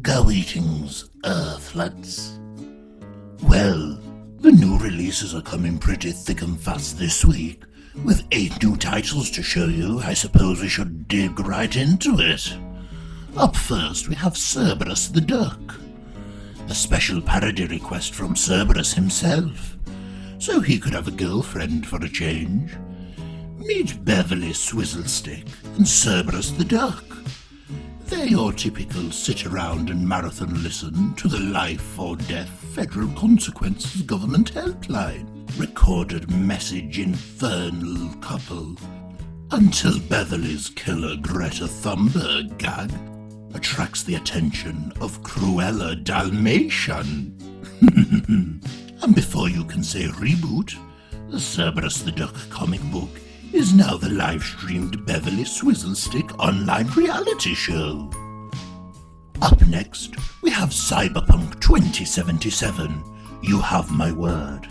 Greetings, Earthlets. Well, the new releases are coming pretty thick and fast this week. With 8 new titles to show you, I suppose we should dig right into it. Up first, we have Ceres the Duck. A special parody request from Cerberus himself, so he could have a girlfriend for a change. Meet Beverly Swizzlestick and Cerberus the Duck. They're your typical sit-around and marathon listen to the life or death federal consequences government helpline. Recorded message infernal couple. Until Beverly's killer Greta Thunberg gag attracts the attention of Cruella Dalmatian. And before you can say reboot, the Cerberus the Duck comic book is now the live-streamed Beverly Swizzlestick online reality show. Up next, we have Cyberpunk 2077, You Have My Word.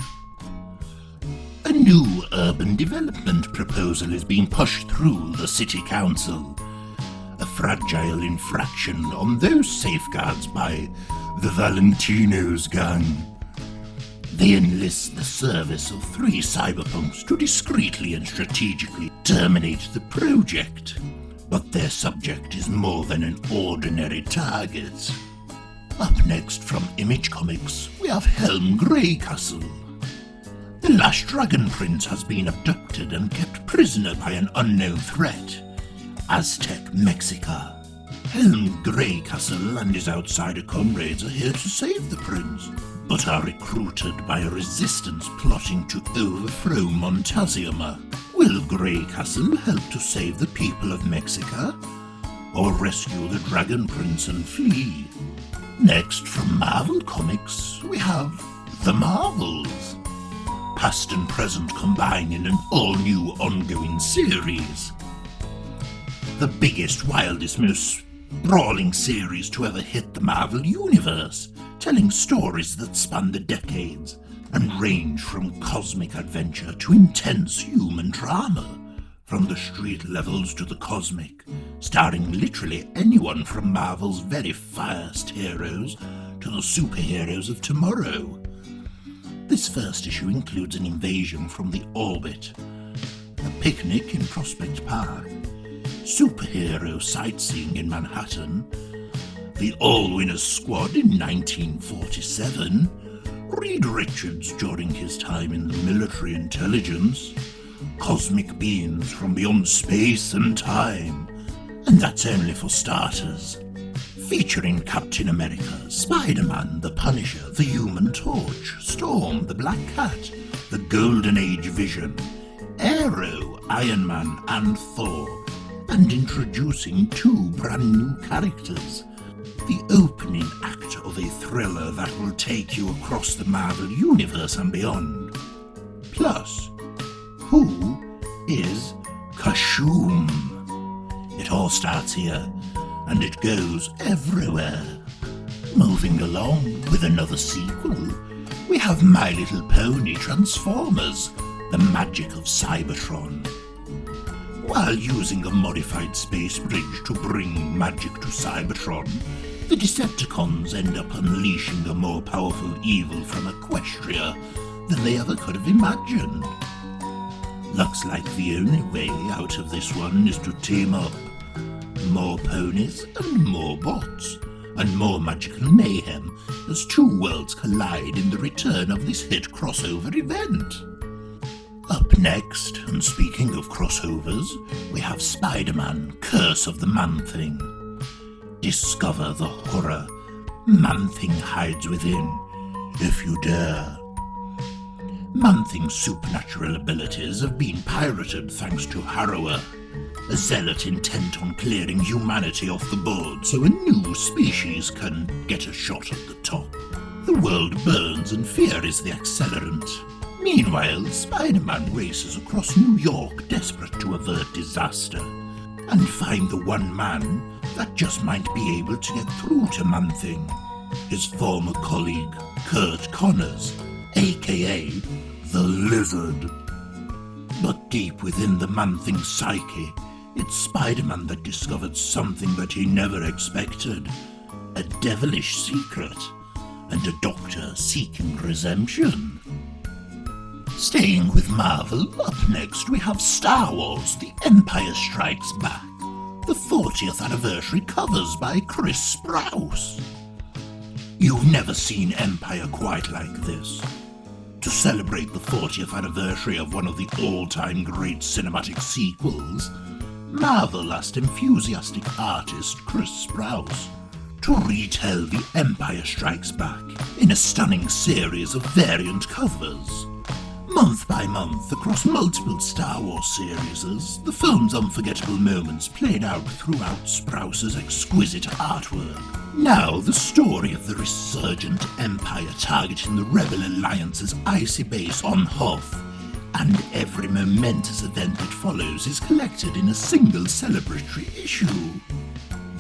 A new urban development proposal is being pushed through the City Council. A fragile infraction on those safeguards by the Valentino's gang. They enlist the service of 3 cyberpunks to discreetly and strategically terminate the project, but their subject is more than an ordinary target. Up next from Image Comics, we have Helm Greycastle. The last Dragon Prince has been abducted and kept prisoner by an unknown threat, Aztec Mexica. Helm Greycastle and his outsider comrades are here to save the prince, but are recruited by a resistance plotting to overthrow Montezuma. Will Greycastle help to save the people of Mexico, or rescue the Dragon Prince and flee? Next, from Marvel Comics, we have The Marvels. Past and present combine in an all-new ongoing series. The biggest, wildest, most sprawling series to ever hit the Marvel Universe, telling stories that span the decades and range from cosmic adventure to intense human drama, from the street levels to the cosmic, starring literally anyone from Marvel's very first heroes to the superheroes of tomorrow. This first issue includes an invasion from the orbit, a picnic in Prospect Park, superhero sightseeing in Manhattan, the All-Winners Squad in 1947, Reed Richards during his time in the military intelligence, cosmic beings from beyond space and time, and that's only for starters. Featuring Captain America, Spiderman, the Punisher, the Human Torch, Storm, the Black Cat, the Golden Age Vision, Arrow, Iron Man and Thor, and introducing 2 brand new characters. The opening act of a thriller that will take you across the Marvel Universe and beyond. Plus, who is Kashoom? It all starts here, and it goes everywhere. Moving along with another sequel, we have My Little Pony Transformers, The Magic of Cybertron. While using a modified space bridge to bring magic to Cybertron, the Decepticons end up unleashing a more powerful evil from Equestria than they ever could have imagined. Looks like the only way out of this one is to team up. More ponies and more bots, and more magical mayhem as 2 worlds collide in the return of this hit crossover event. Up next, and speaking of crossovers, we have Spider-Man, Curse of the Man-Thing. Discover the horror Man-Thing hides within, if you dare. Man-Thing's supernatural abilities have been pirated thanks to Harrower, a zealot intent on clearing humanity off the board so a new species can get a shot at the top. The world burns and fear is the accelerant. Meanwhile, Spider-Man races across New York desperate to avert disaster and find the one man that just might be able to get through to Man-Thing. his former colleague Kurt Connors, aka the Lizard. But deep within the Man-Thing's psyche, it's Spiderman that discovered something that he never expected. A devilish secret, and a doctor seeking redemption. Staying with Marvel, up next we have Star Wars The Empire Strikes Back, the 40th anniversary covers by Chris Sprouse. You've never seen Empire quite like this. To celebrate the 40th anniversary of one of the all-time great cinematic sequels, Marvel asked enthusiastic artist Chris Sprouse to retell The Empire Strikes Back in a stunning series of variant covers. Month by month, across multiple Star Wars series, the film's unforgettable moments played out throughout Sprouse's exquisite artwork. Now, the story of the resurgent Empire targeting the Rebel Alliance's icy base on Hoth, and every momentous event that follows is collected in a single celebratory issue.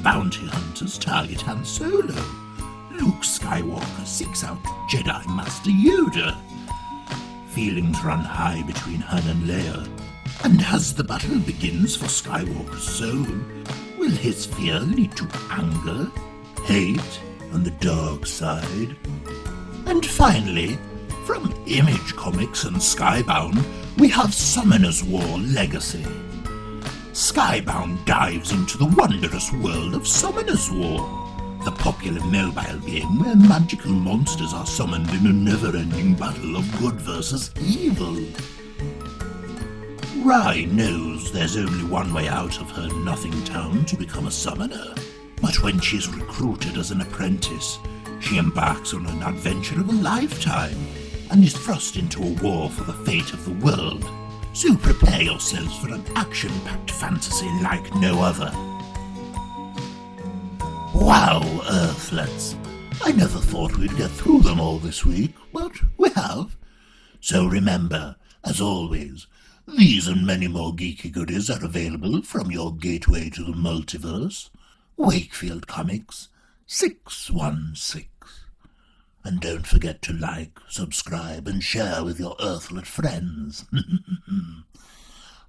Bounty hunters target Han Solo. Luke Skywalker seeks out Jedi Master Yoda. Feelings run high between Han and Leia, and as the battle begins for Skywalker's soul, will his fear lead to anger, hate, and the dark side? And finally, from Image Comics and Skybound, we have Summoner's War Legacy. Skybound dives into the wondrous world of Summoner's War, the popular mobile game where magical monsters are summoned in a never-ending battle of good versus evil. Rye knows there's only one way out of her nothing town to become a summoner, but when she's recruited as an apprentice, she embarks on an adventure of a lifetime and is thrust into a war for the fate of the world. So prepare yourselves for an action-packed fantasy like no other. Wow, Earthlets! I never thought we'd get through them all this week, but we have. So remember, as always, these and many more geeky goodies are available from your gateway to the multiverse, Wakefield Comics 616. And don't forget to like, subscribe, and share with your Earthlet friends.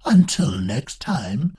Until next time.